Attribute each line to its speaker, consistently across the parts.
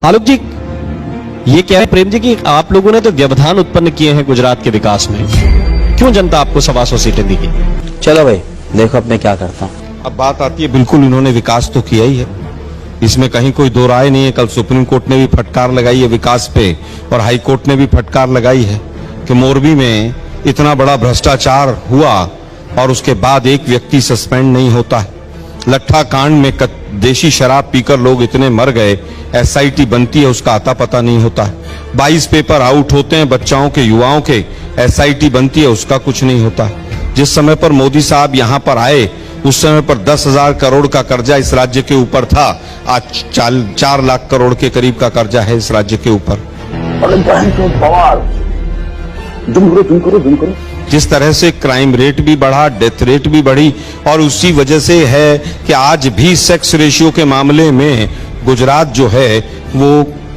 Speaker 1: आलोक जी, ये क्या है प्रेम जी कि आप लोगों ने तो व्यवधान उत्पन्न किए हैं गुजरात के विकास में, क्यों जनता आपको 125 सीटें देगी?
Speaker 2: चलो भाई देखो अब मैं क्या करता हूँ।
Speaker 3: अब बात आती है, बिल्कुल इन्होंने विकास तो किया ही है, इसमें कहीं कोई दो राय नहीं है। कल सुप्रीम कोर्ट ने भी फटकार लगाई है विकास पे और हाई कोर्ट ने भी फटकार लगाई है कि मोरबी में इतना बड़ा भ्रष्टाचार हुआ और उसके बाद एक व्यक्ति सस्पेंड नहीं होता है। लट्ठा कांड में देशी शराब पीकर लोग इतने मर गए, एसआईटी बनती है उसका आता पता नहीं होता है। 22 पेपर आउट होते हैं बच्चाओं के, युवाओं के, एसआईटी बनती है उसका कुछ नहीं होता है। जिस समय पर मोदी साहब यहाँ पर आए उस समय पर 10,000 करोड़ का कर्जा इस राज्य के ऊपर था, आज 4 लाख करोड़ के करीब का कर्जा है इस राज्य के ऊपर। जिस तरह से क्राइम रेट भी बढ़ा, डेथ रेट भी बढ़ी और उसी वजह से है कि आज भी सेक्स रेशियो के मामले में गुजरात जो है वो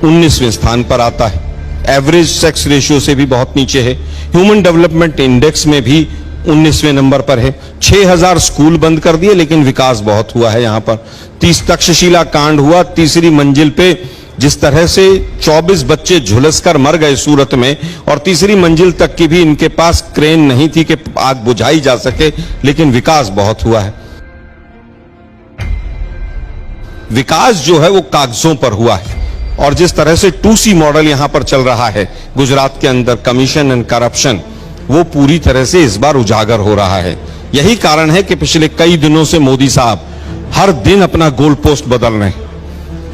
Speaker 3: 19वें स्थान पर आता है। एवरेज सेक्स रेशियो से भी बहुत नीचे है। ह्यूमन डेवलपमेंट इंडेक्स में भी 19वें नंबर पर है। 6,000 स्कूल बंद कर दिए लेकिन विकास बहुत हुआ है यहाँ पर। 30 तक्षशिला कांड हुआ, तीसरी मंजिल पे जिस तरह से 24 बच्चे झुलसकर मर गए सूरत में और तीसरी मंजिल तक की भी इनके पास क्रेन नहीं थी कि आग बुझाई जा सके, लेकिन विकास बहुत हुआ है। विकास जो है वो कागजों पर हुआ है और जिस तरह से 2C मॉडल यहां पर चल रहा है गुजरात के अंदर, कमीशन एंड करप्शन, वो पूरी तरह से इस बार उजागर हो रहा है। यही कारण है कि पिछले कई दिनों से मोदी साहब हर दिन अपना गोल पोस्ट बदल रहे हैं।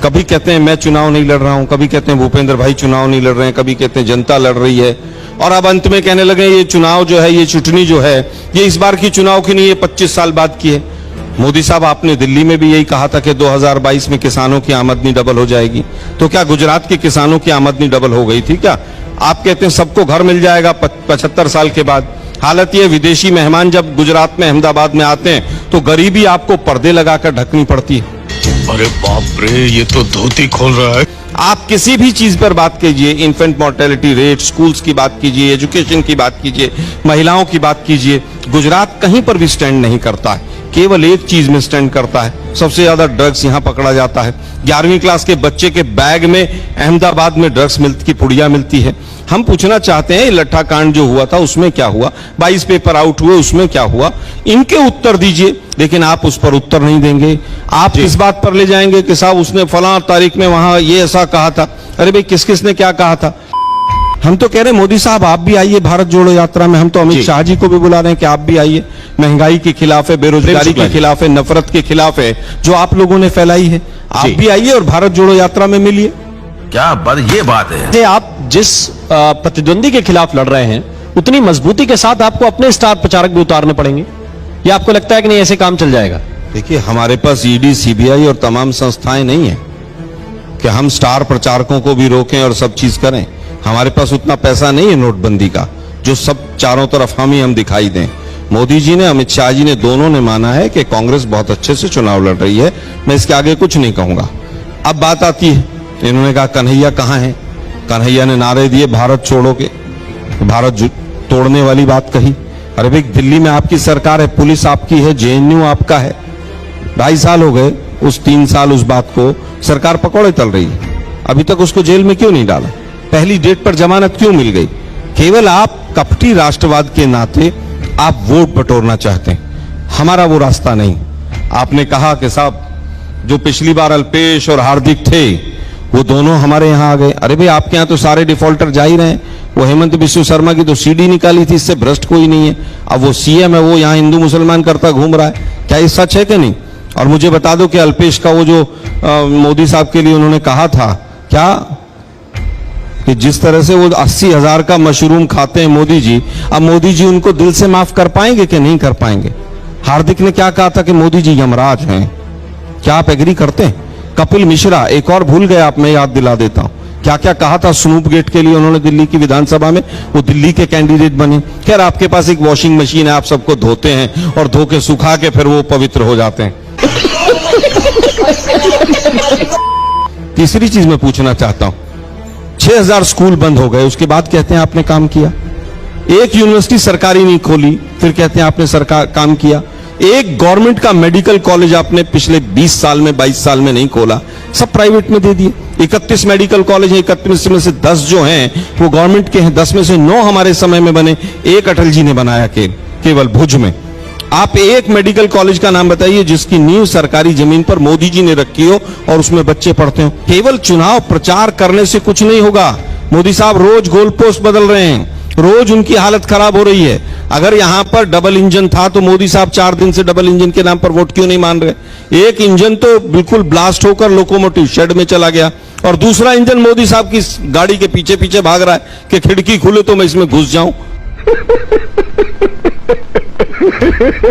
Speaker 3: कभी कहते हैं मैं चुनाव नहीं लड़ रहा हूं, कभी कहते हैं भूपेंद्र भाई चुनाव नहीं लड़ रहे हैं, कभी कहते हैं जनता लड़ रही है और अब अंत में कहने लगे ये चुनाव जो है, ये चुटनी जो है, ये इस बार की चुनाव की नहीं, ये 25 साल बाद की है। मोदी साहब आपने दिल्ली में भी यही कहा था कि 2022 में किसानों की आमदनी डबल हो जाएगी, तो क्या गुजरात के किसानों की आमदनी डबल हो गई थी क्या? आप कहते हैं सबको घर मिल जाएगा 75 साल के बाद। हालत ये विदेशी मेहमान जब गुजरात में अहमदाबाद में आते हैं तो गरीबी आपको पर्दे लगाकर ढकनी पड़ती है।
Speaker 4: अरे बाप रे, ये तो धोती खोल रहा है।
Speaker 3: आप किसी भी चीज पर बात कीजिए, इन्फेंट मोर्टेलिटी रेट, स्कूल्स की बात कीजिए, एजुकेशन की बात कीजिए, महिलाओं की बात कीजिए, गुजरात कहीं पर भी स्टैंड नहीं करता है। केवल एक चीज में स्टैंड करता है, सबसे ज्यादा ड्रग्स यहां पकड़ा जाता है। 11वीं क्लास के बच्चे के बैग में अहमदाबाद में ड्रग्स की पुड़िया मिलती है। हम पूछना चाहते हैं लट्ठा कांड जो हुआ था उसमें क्या हुआ, 22 पेपर आउट हुए उसमें क्या हुआ, इनके उत्तर दीजिए। लेकिन आप उस पर उत्तर नहीं देंगे। आप किस बात पर ले जाएंगे कि साहब उसने फलां तारीख में वहां ये ऐसा कहा था। अरे भाई किस किस ने क्या कहा था? हम तो कह रहे हैं मोदी साहब आप भी आइए भारत जोड़ो यात्रा में। हम तो अमित शाह जी को भी बुला रहे हैं कि आप भी आइए। महंगाई के खिलाफ है, बेरोजगारी के खिलाफ है, नफरत के खिलाफ है जो आप लोगों ने फैलाई है। आप भी आइए और भारत जोड़ो यात्रा में मिलिए।
Speaker 4: क्या बात, ये बात है।
Speaker 1: आप जिस प्रतिद्वंदी के खिलाफ लड़ रहे हैं उतनी मजबूती के साथ आपको अपने स्टार प्रचारक भी उतारने पड़ेंगे, या आपको लगता है कि नहीं ऐसे काम चल जाएगा?
Speaker 3: देखिए हमारे पास ईडी, सीबीआई और तमाम संस्थाएं नहीं है कि हम स्टार प्रचारकों को भी रोकें और सब चीज करें। हमारे पास उतना पैसा नहीं है नोटबंदी का जो सब चारों तरफ हम दिखाई दें। मोदी जी ने, अमित शाह जी ने, दोनों ने माना है कि कांग्रेस बहुत अच्छे से चुनाव लड़ रही है। मैं इसके आगे कुछ नहीं कहूंगा। अब बात आती है, इन्होंने कहा कन्हैया कहाँ है? कन्हैया ने नारे दिए भारत छोड़ो के, भारत तोड़ने वाली बात कही। अरे भाई दिल्ली में आपकी सरकार है, पुलिस आपकी है, जेएनयू आपका है। 2.5 साल हो गए, उस 3 साल उस बात को सरकार पकौड़े तल रही है। अभी तक उसको जेल में क्यों नहीं डाला? पहली डेट पर जमानत क्यों मिल गई? केवल आप कपटी राष्ट्रवाद के नाते आप वोट बटोरना चाहते हैं। हमारा वो रास्ता नहीं। आपने कहा कि साहब जो पिछली बार अल्पेश और हार्दिक थे वो दोनों हमारे यहां आ गए। अरे भाई आपके यहां तो सारे डिफॉल्टर जा ही रहे हैं। वो हेमंत बिस्व शर्मा की तो सीडी निकाली थी, इससे भ्रष्ट कोई नहीं है। अब वो सीएम है, वो यहां हिंदू मुसलमान करता घूम रहा है। क्या ये सच है कि नहीं? और मुझे बता दो कि अल्पेश का वो जो मोदी साहब के लिए उन्होंने कहा था क्या कि जिस तरह से वो 80,000 का मशरूम खाते हैं मोदी जी, अब मोदी जी उनको दिल से माफ कर पाएंगे कि नहीं कर पाएंगे? हार्दिक ने क्या कहा था कि मोदी जी यमराज हैं। क्या आप एग्री करते हैं? कपिल मिश्रा, एक और भूल गए आप, मैं याद दिला देता हूं क्या क्या कहा था स्नूप गेट के लिए उन्होंने दिल्ली की विधानसभा में। वो दिल्ली के कैंडिडेट बने। खैर आपके पास एक वॉशिंग मशीन है, आप सबको धोते हैं और धो के सुखा के फिर वो पवित्र हो जाते हैं। तीसरी चीज मैं पूछना चाहता हूं, 6,000 स्कूल बंद हो गए, उसके बाद कहते हैं आपने काम किया। एक यूनिवर्सिटी सरकारी नहीं खोली, फिर कहते हैं आपने सरकार काम किया। एक गवर्नमेंट का मेडिकल कॉलेज आपने पिछले 20 साल में 22 साल में नहीं खोला, सब प्राइवेट में दे दिए। 31 मेडिकल कॉलेज है, 31 में से 10 जो हैं वो गवर्नमेंट के हैं, 10 में से 9 हमारे समय में बने, एक अटल जी ने बनाया केवल भुज में। आप एक मेडिकल कॉलेज का नाम बताइए जिसकी नींव सरकारी जमीन पर मोदी जी ने रखी हो और उसमें बच्चे पढ़ते हो। केवल चुनाव प्रचार करने से कुछ नहीं होगा। मोदी साहब रोज गोल पोस्ट बदल रहे हैं, रोज उनकी हालत खराब हो रही है। अगर यहां पर डबल इंजन था तो मोदी साहब 4 दिन से डबल इंजन के नाम पर वोट क्यों नहीं मान रहे? एक इंजन तो बिल्कुल ब्लास्ट होकर लोकोमोटिव शेड में चला गया और दूसरा इंजन मोदी साहब की गाड़ी के पीछे पीछे भाग रहा है कि खिड़की खुले तो मैं इसमें घुस जाऊं।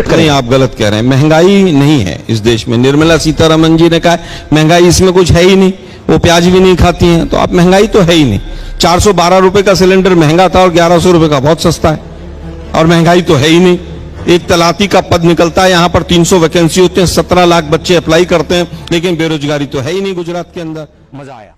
Speaker 3: नहीं, आप गलत कह रहे हैं। महंगाई नहीं है इस देश में। निर्मला सीतारमण जी ने कहा महंगाई इसमें कुछ है ही नहीं, वो प्याज भी नहीं खाती हैं, तो आप महंगाई तो है ही नहीं। 412 रुपए का सिलेंडर महंगा था और 1100 रुपए का बहुत सस्ता है, और महंगाई तो है ही नहीं। एक तलाती का पद निकलता है, यहां पर 300 वैकेंसी होते हैं, 17 लाख बच्चे अप्लाई करते हैं, लेकिन बेरोजगारी तो है ही नहीं गुजरात के अंदर।
Speaker 2: मजा आया।